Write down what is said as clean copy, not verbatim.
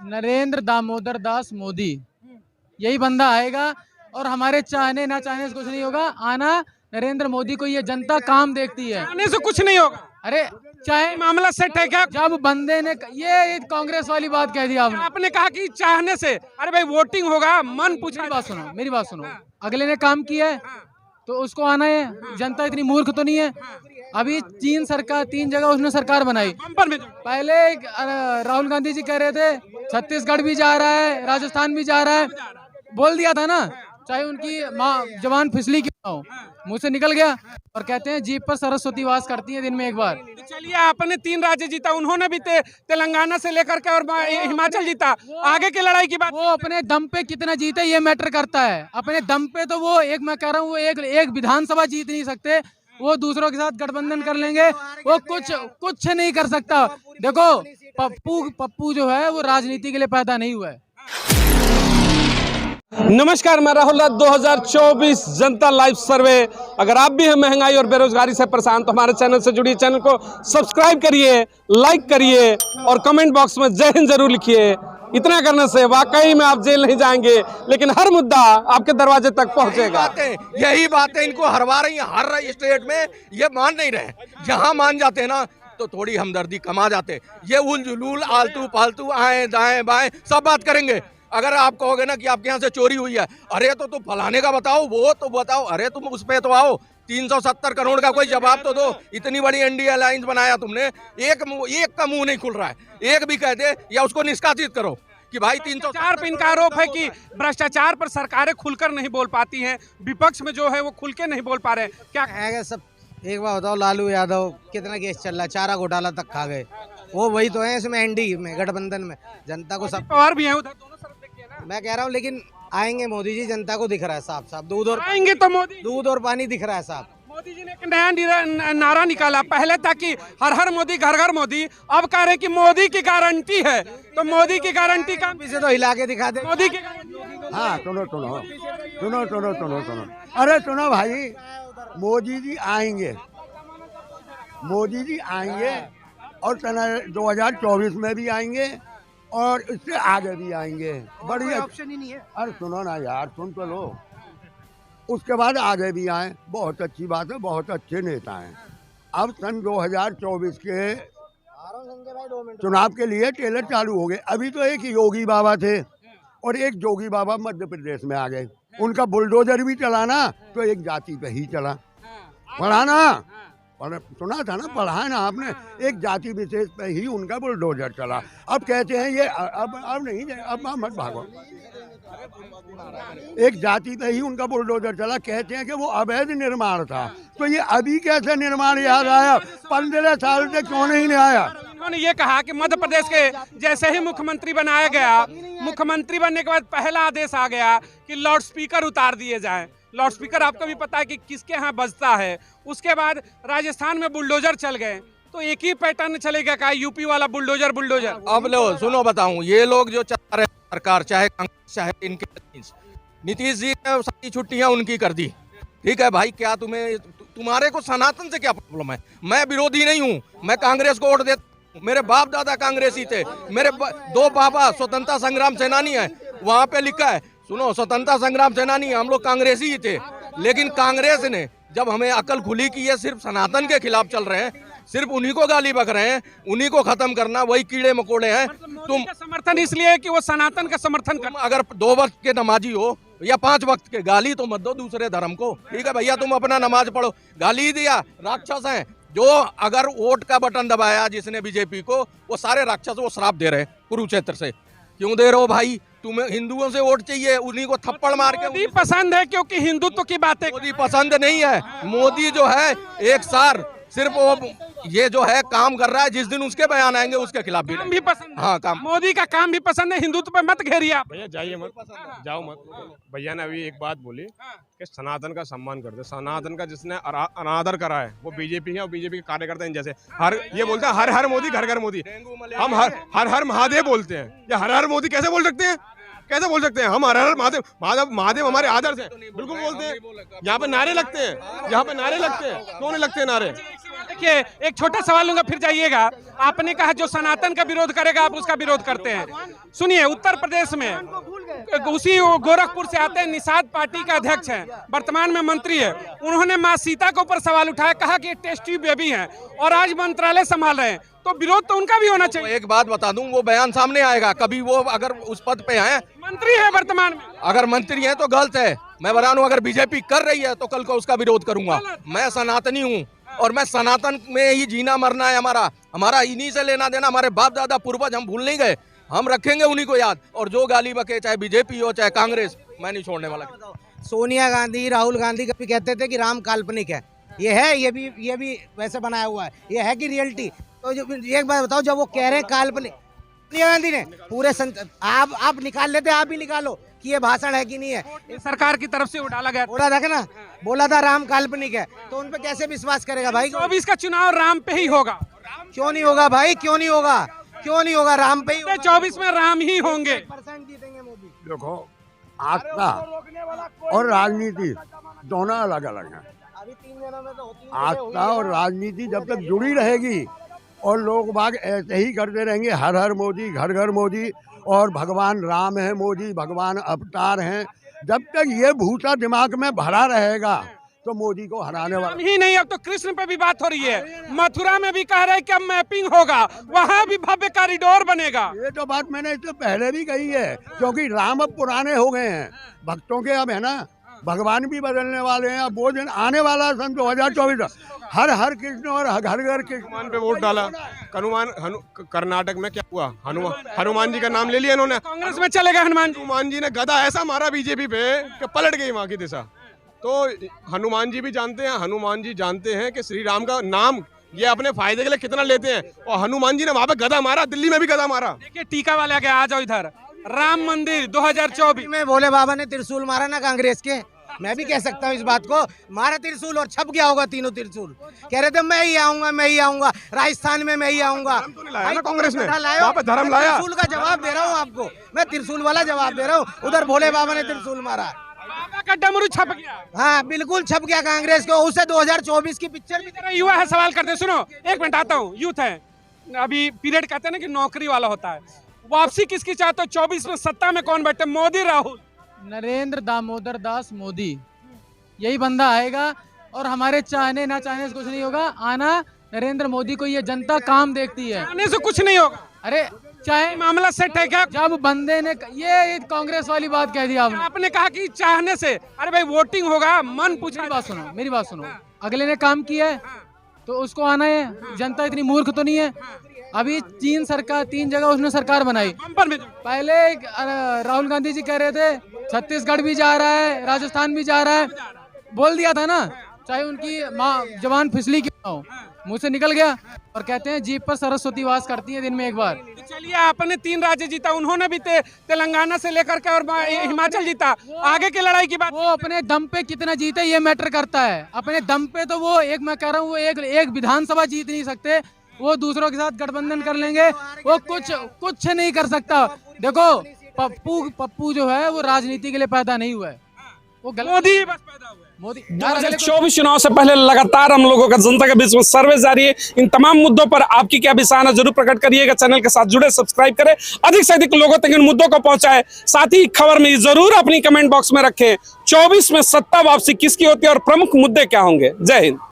नरेंद्र दामोदर दास मोदी, यही बंदा आएगा और हमारे चाहने ना चाहने से कुछ नहीं होगा। आना नरेंद्र मोदी को, ये जनता काम देखती है। आने से कुछ नहीं होगा। अरे चाहे मामला सेट है क्या? जब बंदे ने ये कांग्रेस वाली बात कह दी आपने। आपने कहा कि चाहने से, अरे भाई वोटिंग होगा, मन पूछा। मेरी बात सुनो, अगले ने काम किया है तो उसको आना है। जनता इतनी मूर्ख तो नहीं है। अभी तीन जगह उसने सरकार बनाई। पहले राहुल गांधी जी कह रहे थे छत्तीसगढ़ भी जा रहा है, राजस्थान भी जा रहा है, बोल दिया था ना, चाहे उनकी जवान फिसली क्यों ना हो, मुंह से निकल गया। और कहते हैं जीप पर सरस्वती वास करती है दिन में एक बार। चलिए, आपने 3 राज्य जीता, उन्होंने भी तेलंगाना से लेकर के और हिमाचल जीता। आगे की लड़ाई की बात, वो अपने दम पे कितना जीते ये मैटर करता है। अपने दम पे तो वो मैं कह रहा हूँ, वो एक विधानसभा जीत नहीं सकते। वो दूसरों के साथ गठबंधन कर लेंगे, वो कुछ नहीं कर सकता। देखो पप्पू जो है वो राजनीति के लिए पैदा नहीं हुआ है। नमस्कार, मैं राहुल। 2024 जनता लाइव सर्वे। अगर आप भी हैं महंगाई और बेरोजगारी से परेशान तो हमारे चैनल से जुड़िए, चैनल को सब्सक्राइब करिए, लाइक करिए और कमेंट बॉक्स में जय हिंद जरूर लिखिए। इतना करने से वाकई में आप जेल नहीं जाएंगे, लेकिन हर मुद्दा आपके दरवाजे तक पहुंचेगा। यही बातें इनको हरवा रही हैं। हर स्टेट में ये मान नहीं रहे। जहां मान जाते हैं ना तो थोड़ी हमदर्दी कमा जाते। ये उल जुलूल आलतू पालतू आए दाएं बाएं सब बात करेंगे। अगर आप कहोगे ना कि आपके यहाँ से चोरी हुई है, अरे तो तुम फलाने का बताओ, वो तो बताओ, अरे तुम उस पे तो आओ। 370 करोड़ का कोई जवाब तो दो। इतनी बड़ी एनडीए अलायंस बनाया तुमने, एक का मुंह नहीं खुल रहा है। एक भी कह दे या उसको निष्कासित करो कि भाई 304 पे इनका आरोप है कि भ्रष्टाचार पर सरकारें खुलकर नहीं बोल पाती हैं। विपक्ष में जो है वो खुल के नहीं बोल पा रहे। क्या है सब? एक बार बताओ, लालू यादव कितना केस चल रहा है, चारा घोटाला तक खा गए। वो वही तो है इसमें, एनडीए में, गठबंधन में। जनता को सब पवार भी है उधर, दोनों तरफ देखिए ना। मैं कह रहा हूँ, लेकिन आएंगे मोदी जी, जनता को दिख रहा है साफ साफ। आएंगे तो मोदी, दूध और पानी दिख रहा है साफ। मोदी जी ने एक नया नारा निकाला। पहले था कि हर हर मोदी, घर घर मोदी। अब कह रहे कि मोदी की गारंटी है। तो मोदी की गारंटी का इसे तो हिला के दिखा दे मोदी की। हाँ, सुनो। अरे सुनो भाई, मोदी जी आएंगे और 2024 में भी आएंगे और इससे आगे भी आएंगे। बड़ी ऑप्शन ही नहीं है। अरे सुनो ना यार, सुन तो लो। उसके बाद आगे भी आए, बहुत अच्छी बात है, बहुत अच्छे नेता हैं। अब सन 2024 के चुनाव के लिए टेलर चालू हो गए। अभी तो एक योगी बाबा थे और एक जोगी बाबा मध्य प्रदेश में आ गए। उनका बुलडोजर भी चलाना तो एक जाति पे ही चला। पढ़ाना, सुना था ना, पढ़ा है ना आपने, एक जाति विशेष पे ही उनका बुलडोजर चला। अब कहते हैं ये अब नहीं, अब मत भागो। एक जाति पे ही उनका बुलडोजर चला। कहते हैं कि वो अवैध निर्माण था। तो ये अभी कैसे निर्माण याद आया? 15 साल से क्यों नहीं आया? उन्होंने ये कहा कि मध्य प्रदेश के जैसे ही मुख्यमंत्री बनाया गया, मुख्यमंत्री बनने के बाद पहला आदेश आ गया कि लाउड स्पीकर उतार दिए जाएं। लाउड स्पीकर आपको भी पता है कि किसके यहाँ बजता है। उसके बाद राजस्थान में बुलडोजर चल गए। तो एक ही पैटर्न चलेगा क्या? यूपी वाला बुलडोजर। अब लो सुनो, बताऊं, ये लोग जो चला रहे सरकार, चाहे कांग्रेस चाहे इनके नीतीश जी ने सारी छुट्टियां उनकी कर दी। ठीक है भाई, क्या तुम्हारे को सनातन से क्या प्रॉब्लम है? मैं विरोधी नहीं हूँ, मैं कांग्रेस को वोट देता हूँ। मेरे बाप दादा कांग्रेसी थे। मेरे 2 पापा स्वतंत्रता संग्राम सेनानी है। वहां पे लिखा है, सुनो, स्वतंत्रता संग्राम सेनानी, हम लोग कांग्रेसी ही थे। लेकिन कांग्रेस ने जब हमें अकल खुली कि ये सिर्फ सनातन के खिलाफ चल रहे हैं, सिर्फ उन्हीं को गाली बक रहे हैं, उन्हीं को खत्म करना, वही कीड़े मकोड़े हैं। तुम समर्थन इसलिए है कि वो सनातन का समर्थन कर। अगर 2 वक्त के नमाजी हो या 5 वक्त के, गाली तो मत दो दूसरे धर्म को। ठीक है भैया, तुम अपना नमाज पढ़ो। गाली दिया, राक्षस हैं। जो अगर वोट का बटन दबाया जिसने बीजेपी को, वो सारे राक्षस वो श्राप दे रहे कुरुक्षेत्र से। क्यों दे रहे हो भाई? तुम्हें हिंदुओं से वोट चाहिए, उन्हीं को थप्पड़ मार के। मोदी पसंद है क्योंकि हिंदुत्व की बातें। मोदी पसंद नहीं है। मोदी जो है एक सार सिर्फ वो ये जो है काम कर रहा है। जिस दिन उसके बयान आएंगे उसके खिलाफ काम भी पसंद। हाँ, काम। मोदी का काम भी पसंद है। हिंदुत्व पे मत घेरिए आप। भैया जाइए मत, जाओ मत। भैया ने अभी एक बात बोली कि सनातन का सम्मान करते। सनातन का जिसने अनादर करा है वो बीजेपी है, और बीजेपी के कार्यकर्ता हैं। जैसे ये बोलते हैं हर हर मोदी, घर घर मोदी। हम हर हर महादेव बोलते हैं, या हर हर मोदी कैसे बोल सकते हैं? कैसे बोल सकते हैं? हम हर हर महादेव महादेव महादेव हमारे आदर्श है, बिल्कुल बोलते हैं। यहाँ पे नारे लगते हैं, यहाँ पे नारे लगते हैं, क्यों नहीं लगते नारे? देखिए, एक छोटा सवाल लूंगा फिर जाइएगा। आपने कहा जो सनातन का विरोध करेगा आप उसका विरोध करते हैं। सुनिए, उत्तर प्रदेश में उसी गोरखपुर से आते हैं, निषाद पार्टी का अध्यक्ष हैं, वर्तमान में मंत्री है। उन्होंने माँ सीता के ऊपर सवाल उठाया, कहा कि टेस्ट ट्यूब बेबी हैं और आज मंत्रालय संभाल रहे हैं, तो विरोध तो उनका भी होना चाहिए। एक बात बता दूं, वो बयान सामने आएगा कभी, वो अगर उस पद पे हैं, मंत्री है वर्तमान में, अगर मंत्री हैं तो गलत है। मैं बता दूं, अगर बीजेपी कर रही है तो कल को उसका विरोध करूंगा। मैं सनातनी हूँ और मैं सनातन में ही जीना मरना है हमारा इन्हीं से लेना देना। हमारे बाप दादा पूर्वज हम भूल नहीं गए, हम रखेंगे उन्हीं को याद। और जो गाली बके, चाहे बीजेपी हो चाहे कांग्रेस, मैं नहीं छोड़ने वाला। सोनिया गांधी, राहुल गांधी कभी कहते थे कि राम काल्पनिक है, ये है, ये भी वैसे बनाया हुआ है, ये है कि रियलिटी? तो एक बात बताओ, जब वो कह रहे हैं काल्पनिक, सोनिया गांधी ने पूरे आप निकाल लेते, आप भी निकालो कि ये भाषण है कि नहीं है। सरकार की तरफ से वो डाला गया, बोला था ना, बोला था राम काल्पनिक है, तो उन पे कैसे विश्वास करेगा भाई? 24 का चुनाव राम पे ही होगा। क्यों नहीं होगा भाई, क्यों नहीं होगा, क्यों नहीं होगा? राम पे ही होगा। 24 में राम ही होंगे। % जीतेंगे मोदी। देखो, आस्था और राजनीति दोनों अलग अलग हैं। अभी 3 दिनों में तो होती है। आस्था और राजनीति जब तक जुड़ी रहेगी और लोग बाग ऐसे ही करते रहेंगे, हर हर मोदी, घर घर मोदी, और भगवान राम है मोदी, भगवान अवतार हैं, जब तक ये भूसा दिमाग में भरा रहेगा तो मोदी को हराने वाला राम ही नहीं, अब तो कृष्ण पे भी बात हो रही है। मथुरा में भी कह रहे हैं कि अब मैपिंग होगा, वहाँ भी भव्य कॉरिडोर बनेगा। ये तो बात मैंने इससे पहले भी कही है, क्योंकि राम अब पुराने हो गए हैं, भक्तों के अब है ना, भगवान भी बदलने वाले हैं। अब वो दिन आने वाला है सन 2024, हर हर कृष्ण और घर घर कृष्ण। हनुमान पे वोट डाला, कर्नाटक में क्या हुआ? हनुमान जी का नाम ले लिया इन्होंने, कांग्रेस में चले गए हनुमान जी ने गदा ऐसा मारा बीजेपी पे कि पलट गई वहाँ की दिशा। तो हनुमान जी भी जानते हैं, हनुमान जी जानते हैं कि श्री राम का नाम ये अपने फायदे के लिए कितना लेते हैं, और हनुमान जी ने वहाँ पे गदा मारा, दिल्ली में भी गदा मारा। देखिए, टीका वाले आगे आ जाओ इधर। राम मंदिर 2024 में भोले बाबा ने त्रिशूल मारा ना कांग्रेस के, मैं भी कह सकता हूँ इस बात को, मारा त्रिशूल और छप गया होगा तीनों त्रिशूल। कह रहे थे मैं ही आऊंगा, मैं ही आऊंगा, राजस्थान में मैं ही आऊंगा। तो नहीं लाया ना कांग्रेस ने, वहाँ पे धर्म लाया। त्रिशूल का जवाब दे रहा हूँ आपको, मैं त्रिशूल वाला जवाब दे रहा हूँ। उधर भोले बाबा ने त्रिशूल मारा, बाबा का डमरू छप गया। हाँ बिल्कुल छप गया कांग्रेस को। उसे 2024 की पिक्चर भी जरा युवा है, सवाल करते हैं। सुनो, एक मिनट आता हूँ। यूथ है, अभी पीरियड कहते हैं ना कि नौकरी वाला होता है, वापसी किसकी चाहते हो? 24 में सत्ता में कौन बैठे, मोदी राहुल? नरेंद्र दामोदर दास मोदी, यही बंदा आएगा। और हमारे चाहने ना चाहने से कुछ नहीं होगा, आना नरेंद्र मोदी को। ये जनता काम देखती है, आने से कुछ नहीं होगा। अरे चाहे मामला सेट है क्या? जब बंदे ने ये कांग्रेस वाली बात कह दी आपने। आपने कहा कि चाहने से, अरे भाई वोटिंग होगा, मन पूछा। मेरी बात सुनो, अगले ने काम किया है तो उसको आना है। जनता इतनी मूर्ख तो नहीं है। अभी 3 जगह उसने सरकार बनाई। पहले राहुल गांधी जी कह रहे थे छत्तीसगढ़ भी जा रहा है, राजस्थान भी जा रहा है, बोल दिया था ना, चाहे उनकी जवान फिसली क्यों ना हो, मुंह से निकल गया। और कहते हैं जीप पर सरस्वती वास करती है दिन में एक बार। चलिए, आपने 3 राज्य जीता, उन्होंने भी तेलंगाना से लेकर के और हिमाचल जीता। आगे की लड़ाई की बात, वो अपने दम पे कितना जीते ये मैटर करता है। अपने दम पे तो वो मैं कह रहा हूँ, वो एक विधानसभा जीत नहीं सकते। वो दूसरों के साथ गठबंधन कर लेंगे, वो कुछ नहीं कर सकता। देखो, पप्पू जो है वो राजनीति के लिए पैदा नहीं हुआ है, वो मोदी बस पैदा हुआ है। मोदी 2024 चुनाव से पहले लगातार हम लोगों का जनता के बीच में सर्वे जारी है। इन तमाम मुद्दों पर आपकी क्या विचार है जरूर प्रकट करिएगा। चैनल के साथ जुड़े, सब्सक्राइब करें, अधिक से अधिक लोगों तक इन मुद्दों को पहुंचाए। साथ ही खबर में जरूर अपनी कमेंट बॉक्स में रखें 24 में सत्ता वापसी किसकी होती है और प्रमुख मुद्दे क्या होंगे। जय हिंद।